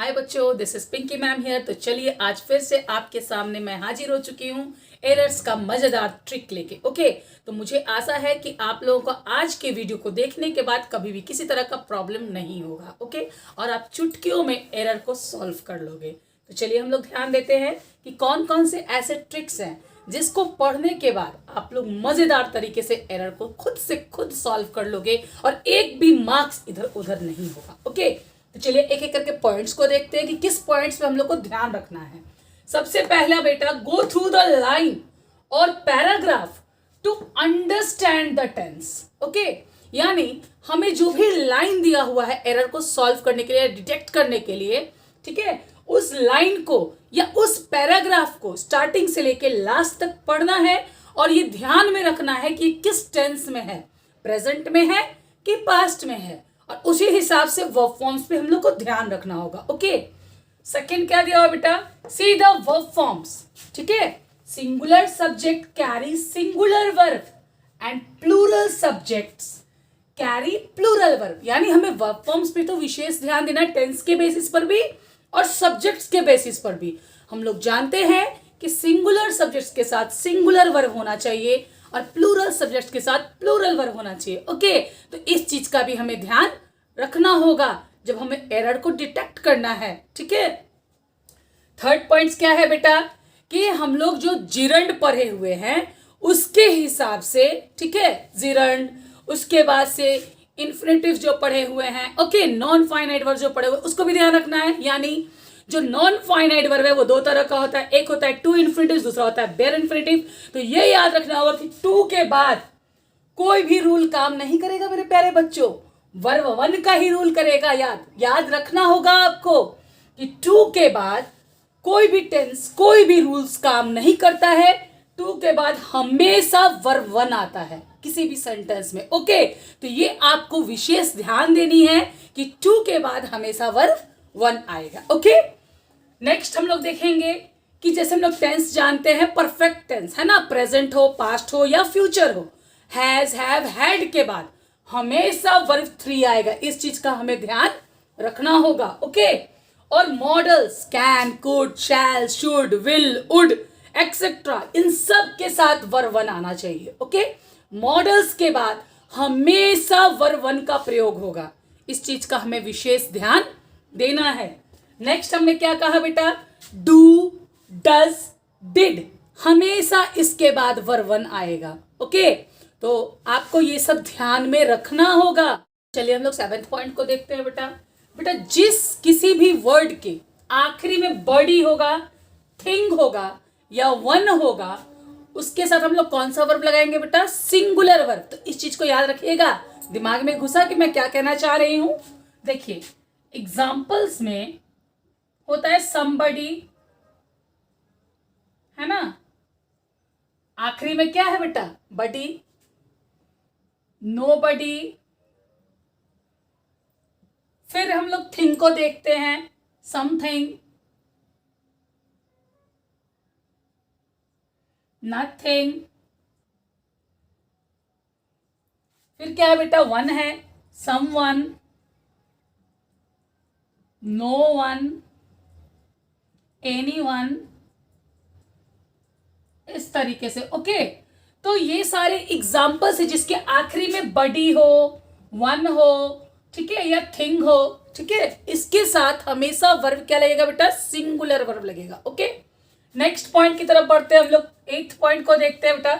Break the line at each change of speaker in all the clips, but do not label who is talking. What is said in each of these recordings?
हाय बच्चों, this is Pinky ma'am here. तो चलिए आज फिर से आपके सामने मैं हाजिर हो चुकी हूँ एरर्स का मजेदार ट्रिक लेके। ओके, तो मुझे आशा है कि आप लोगों को आज के वीडियो को देखने के बाद कभी भी किसी तरह का प्रॉब्लम नहीं होगा। ओके, और आप चुटकियों में एरर को सॉल्व कर लोगे। तो चलिए हम लोग ध्यान देते हैं कि कौन कौन से ऐसे ट्रिक्स हैं जिसको पढ़ने के बाद आप लोग मजेदार तरीके से एरर को खुद से खुद सॉल्व कर लोगे और एक भी मार्क्स इधर उधर नहीं होगा। ओके, तो चलिए एक एक करके पॉइंट्स को देखते हैं कि किस पॉइंट्स पे हम लोग को ध्यान रखना है। सबसे पहला बेटा, गो थ्रू द लाइन और paragraph to understand the tense. Okay, यानी हमें जो भी लाइन दिया हुआ है एरर को सॉल्व करने के लिए, डिटेक्ट करने के लिए, ठीक है, उस लाइन को या उस पैराग्राफ को स्टार्टिंग से लेके लास्ट तक पढ़ना है और ये ध्यान में रखना है कि किस टेंस में है, प्रेजेंट में है कि पास्ट में है, और उसी हिसाब से वर्ब फॉर्म्स पे हम लोग को ध्यान रखना होगा। ओके, सेकंड क्या दिया हुआ बेटा, सी द वर्ब फॉर्म्स। ठीक है, singular subject carry singular verb and plural subjects carry plural verb. यानी हमें वर्ब फॉर्म्स पे तो विशेष ध्यान देना है, टेंस के बेसिस पर भी और सब्जेक्ट्स के बेसिस पर भी। हम लोग जानते हैं कि सिंगुलर सब्जेक्ट्स के साथ सिंगुलर वर्ब होना चाहिए और प्लूरल सब्जेक्ट्स के साथ प्लूरल वर्ब होना चाहिए। ओके, तो इस चीज का भी हमें ध्यान रखना होगा जब हमें एरर को डिटेक्ट करना है। ठीक है, थर्ड पॉइंट क्या है बेटा, कि हम लोग जो जिरंड पढ़े हुए हैं उसके हिसाब से, ठीक है, जिरंड, उसके बाद से इन्फिनेटिव जो पढ़े हुए हैं, ओके, नॉन फाइनाइट वर्ब जो पढ़े हुए उसको भी ध्यान रखना है। यानी जो नॉन फाइनाइट वर्ब है वो दो तरह का होता है, एक होता है टू इन्फिनेटिव, दूसरा होता है बेयर इन्फिनेटिव। तो ये याद रखना होगा कि टू के बाद कोई भी रूल काम नहीं करेगा मेरे प्यारे बच्चों, वर्ब वन का ही रूल करेगा। याद रखना होगा आपको कि टू के बाद कोई भी टेंस, कोई भी रूल्स काम नहीं करता है। टू के बाद हमेशा वर्ब वन आता है किसी भी सेंटेंस में। ओके, तो ये आपको विशेष ध्यान देनी है कि टू के बाद हमेशा वर्ब वन आएगा। ओके, नेक्स्ट हम लोग देखेंगे कि जैसे हम लोग टेंस जानते हैं, परफेक्ट टेंस है ना, प्रेजेंट हो, पास्ट हो या फ्यूचर हो, हैज, हैव, हैड के बाद हमेशा वर्ब थ्री आएगा। इस चीज का हमें ध्यान रखना होगा। ओके, और modals can, could, shall, should, will, would et cetera, इन सब के साथ वर्ब वन आना चाहिए। ओके, मॉडल्स के बाद हमेशा वर्ब वन का प्रयोग होगा। इस चीज का हमें विशेष ध्यान देना है। नेक्स्ट हमने क्या कहा बेटा, डू, डज, डिड, हमेशा इसके बाद वर्ब वन आएगा। ओके, तो आपको ये सब ध्यान में रखना होगा। चलिए हम लोग सेवेंथ पॉइंट को देखते हैं बेटा। जिस किसी भी वर्ड के आखिरी में बॉडी होगा, थिंग होगा या वन होगा, उसके साथ हम लोग कौन सा वर्ब लगाएंगे बेटा, सिंगुलर वर्ब। तो इस चीज को याद रखिएगा, दिमाग में घुसा कि मैं क्या कहना चाह रही हूं। देखिए एग्जाम्पल्स में होता है somebody, है ना, आखिरी में क्या है बेटा, बडी, nobody। फिर हम लोग थिंग को देखते हैं, समथिंग, नथिंग। फिर क्या है बेटा, वन है, समवन, नो वन, एनीवन, इस तरीके से। ओके, तो ये सारे एग्जाम्पल्स है जिसके आखिरी में बडी हो, वन हो, ठीक है, या थिंग हो। ठीक है, इसके साथ हमेशा वर्ब क्या लगेगा बेटा, सिंगुलर वर्ब लगेगा। ओके, नेक्स्ट पॉइंट की तरफ बढ़ते हैं हम लोग, एथ पॉइंट को देखते हैं बेटा।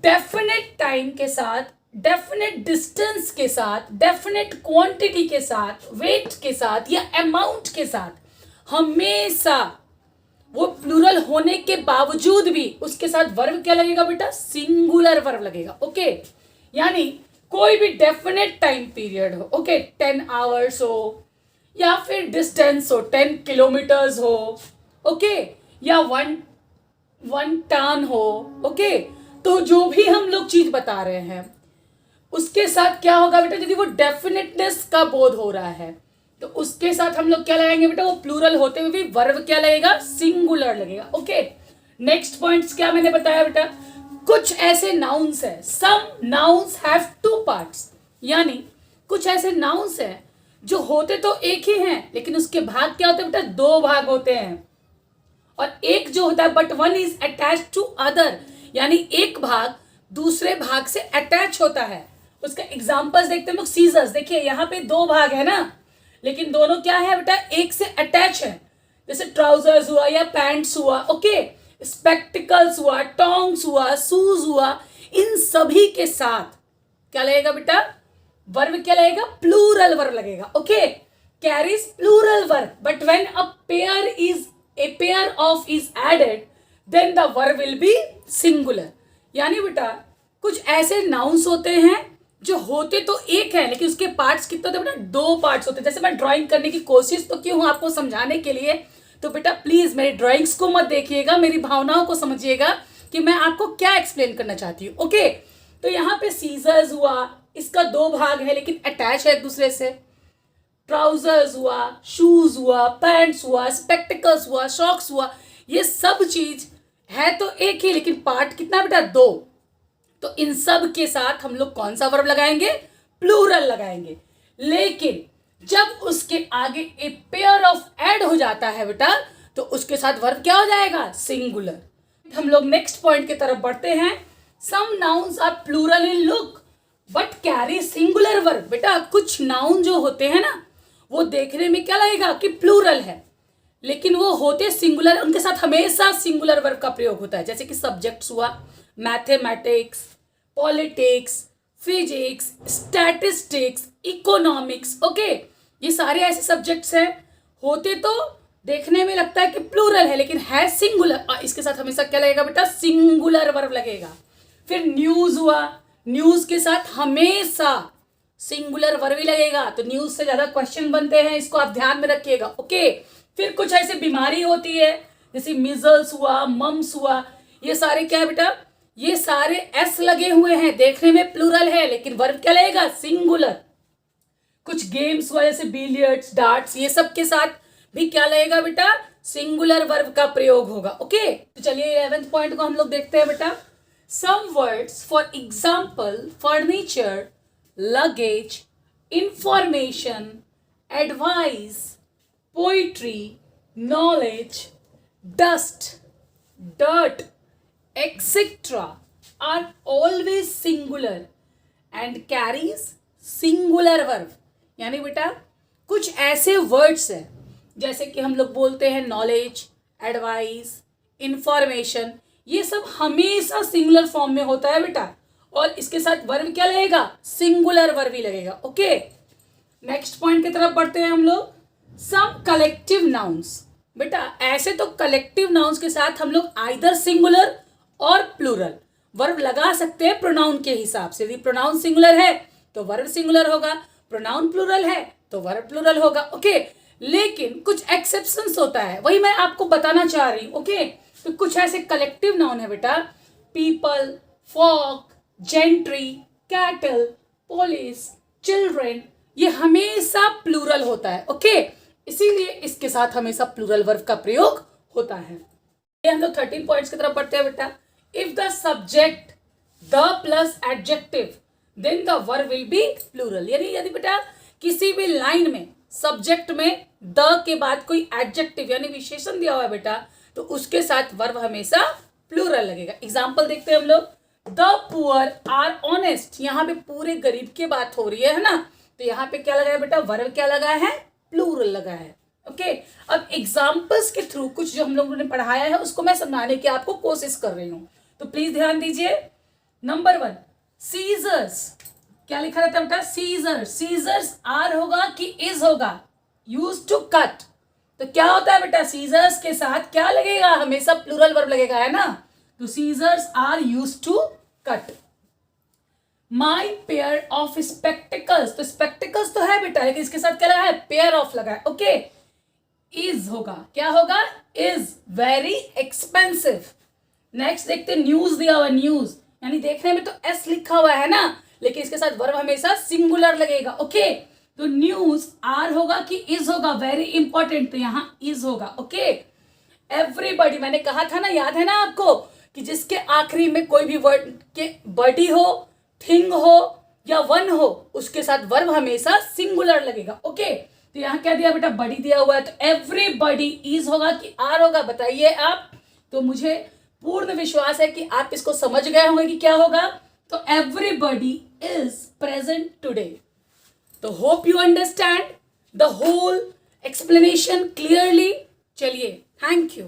डेफिनेट टाइम के साथ, डेफिनेट डिस्टेंस के साथ, डेफिनेट क्वांटिटी के साथ, वेट के साथ या अमाउंट के साथ हमेशा वो प्लूरल होने के बावजूद भी उसके साथ वर्ब क्या लगेगा बेटा, सिंगुलर वर्ब लगेगा। ओके, यानी कोई भी डेफिनेट टाइम पीरियड हो, ओके, 10 आवर्स हो या फिर डिस्टेंस हो 10 किलोमीटर्स हो, ओके, या वन टर्न हो। ओके, तो जो भी हम लोग चीज बता रहे हैं उसके साथ क्या होगा बेटा, यदि वो डेफिनेटनेस का बोध हो रहा है तो उसके साथ हम लोग क्या लगाएंगे बेटा, वो प्लूरल होते हुए भी वर्ब क्या लगेगा, सिंगुलर लगेगा। ओके, नेक्स्ट पॉइंट्स क्या मैंने बताया बेटा, कुछ ऐसे नाउन्स है, some nouns have two parts, यानी कुछ ऐसे नाउन्स हैं जो होते तो एक ही हैं लेकिन उसके भाग क्या होते हैं बेटा, दो भाग होते हैं। और एक जो होता है but one is attach to other, यानी एक भाग दूसरे भाग से अटैच होता है। उसका एग्जांपल्स देखते हैं हम लोग। सीजर्स, देखिए यहाँ पे दो भाग है ना, लेकिन दोनों क्या है बेटा, एक से अटैच है। जैसे ट्राउजर्स हुआ या पैंट्स हुआ, ओके, स्पेक्टिकल्स हुआ, टोंग्स हुआ, शूज हुआ, इन सभी के साथ क्या लगेगा बेटा, वर्ब क्या लगेगा, प्लूरल वर्ब लगेगा। Okay, carries plural verb, but when a pair of is added then the verb will be singular। यानी बेटा कुछ ऐसे नाउन्स होते हैं जो होते तो एक है लेकिन उसके पार्ट्स कितने होते हैं बेटा, दो पार्ट्स होते हैं। जैसे मैं ड्राइंग करने की कोशिश तो क्यों हूं आपको समझाने के लिए, तो बेटा प्लीज मेरी ड्राइंग्स को मत देखिएगा, मेरी भावनाओं को समझिएगा कि मैं आपको क्या एक्सप्लेन करना चाहती हूँ। ओके, तो यहाँ पे सीजर्स हुआ, इसका दो भाग है लेकिन अटैच है एक दूसरे से। ट्राउजर्स हुआ, शूज हुआ, पैंट्स हुआ, स्पेक्टिकल्स हुआ, सॉक्स हुआ, ये सब चीज है तो एक ही लेकिन पार्ट कितना बेटा, दो। तो इन सब के साथ हम लोग कौन सा वर्ब लगाएंगे, प्लूरल लगाएंगे। लेकिन जब उसके आगे ए पेयर ऑफ ऐड हो जाता है बेटा, तो उसके साथ वर्ब क्या हो जाएगा, सिंगुलर। हम लोग नेक्स्ट पॉइंट की तरफ बढ़ते हैं। Some nouns are plural in look but carry singular verb. बेटा कुछ नाउन जो होते हैं ना, वो देखने में क्या लगेगा कि प्लूरल है लेकिन वो होते सिंगुलर, उनके साथ हमेशा सिंगुलर वर्ब का प्रयोग होता है। जैसे कि सब्जेक्ट्स हुआ, mathematics, politics, physics, statistics, economics, okay, ये सारे ऐसे सब्जेक्ट्स हैं, होते तो देखने में लगता है कि प्लूरल है लेकिन है सिंगुलर, और इसके साथ हमेशा क्या लगेगा बेटा, सिंगुलर वर्ब लगेगा। फिर न्यूज हुआ, न्यूज के साथ हमेशा सिंगुलर वर्ब ही लगेगा, तो न्यूज से ज्यादा क्वेश्चन बनते हैं, इसको आप ध्यान में रखिएगा। ओके, फिर कुछ ऐसी बीमारी होती है जैसे मिजल्स हुआ, मम्स हुआ, ये सारे क्या है बेटा, ये सारे एस लगे हुए हैं, देखने में प्लूरल है लेकिन वर्ब क्या लगेगा, सिंगुलर। कुछ गेम्स हुआ जैसे बिलियर्ड्स, डार्ट्स, ये सब के साथ भी क्या लगेगा बेटा, सिंगुलर वर्ब का प्रयोग होगा। ओके, तो चलिए 11th पॉइंट को हम लोग देखते हैं बेटा। Some words for example furniture, luggage, information, advice, poetry, knowledge, dust, dirt, etc. are always singular and carries singular verb। यानी बेटा कुछ ऐसे वर्ड्स हैं जैसे कि हम लोग बोलते हैं नॉलेज, एडवाइस, इंफॉर्मेशन, ये सब हमेशा सिंगुलर फॉर्म में होता है बेटा, और इसके साथ वर्ब क्या लगेगा, सिंगुलर वर्ब ही लगेगा। ओके, नेक्स्ट पॉइंट की तरफ बढ़ते हैं हम लोग। सम कलेक्टिव नाउन्स, बेटा ऐसे तो कलेक्टिव नाउन्स के साथ हम लोग आइदर सिंगुलर और प्लूरल वर्ब लगा सकते हैं प्रोनाउन के हिसाब से। यदि प्रोनाउन सिंगुलर है तो वर्ब सिंगुलर होगा, प्रोनाउन प्लूरल है तो वर्ब प्लूरल होगा। ओके, लेकिन कुछ एक्सेप्शंस होता है, वही मैं आपको बताना चाह रही हूँ। ओके, तो कुछ ऐसे कलेक्टिव नाउन है बेटा, people, folk, gentry, cattle, police, children, ये हमेशा प्लूरल होता है। ओके, इसीलिए इसके साथ हमेशा प्लूरल वर्ब का प्रयोग होता है। ये हम लोग 13 पॉइंट्स की तरफ पढ़ते हैं बेटा। If the subject the plus adjective then the verb will be plural. यानी यदि बेटा किसी भी लाइन में सब्जेक्ट में द के बाद कोई एडजेक्टिव यानी विशेषण दिया हुआ है बेटा, तो उसके साथ वर्ब हमेशा प्लूरल लगेगा। एग्जाम्पल देखते हैं हम लोग। द पुअर आर ऑनेस्ट, यहाँ पे पूरे गरीब की बात हो रही है ना, तो यहाँ पे क्या लगा है बेटा, वर्ब क्या लगा है, प्लूरल लगा है। ओके, अब एग्जाम्पल्स के थ्रू कुछ जो हम लोगों ने पढ़ाया है उसको मैं समझाने की आपको कोशिश कर रही हूँ, तो प्लीज ध्यान दीजिए। नंबर 1, सीजर्स, क्या लिखा रहता है बेटा, सीजर्स, सीजर्स आर होगा कि इज होगा, यूज टू कट, तो क्या होता है बेटा, सीजर्स के साथ क्या लगेगा, हमेशा प्लूरल वर्ब लगेगा, है ना, तो scissors are use to cut. My pair of spectacles, तो स्पेक्टिकल्स तो है बेटा लेकिन इसके साथ क्या लगा है, पेयर ऑफ लगा है। ओके, इज होगा, क्या होगा, इज वेरी एक्सपेंसिव। नेक्स्ट देखते हैं, न्यूज दिया हुआ, न्यूज यानी देखने में तो एस लिखा हुआ है ना, लेकिन इसके साथ वर्ब हमेशा सिंगुलर लगेगा। ओके, तो न्यूज आर होगा कि इज होगा, वेरी इंपॉर्टेंट, तो यहां इज होगा। ओके, एवरीबडी, मैंने कहा था ना, याद है ना आपको, कि जिसके आखिरी में कोई भी वर्ड के बॉडी हो, थिंग हो या वन हो उसके साथ वर्ब हमेशा सिंगुलर लगेगा। ओके, तो यहाँ क्या दिया बेटा, बडी दिया हुआ है, तो एवरीबडी इज होगा कि आर होगा, बताइए आप। तो मुझे पूर्ण विश्वास है कि आप इसको समझ गए होंगे कि क्या होगा। तो एवरीबडी इज प्रेजेंट टुडे। तो hope you understand the whole explanation clearly. चलिए, थैंक यू।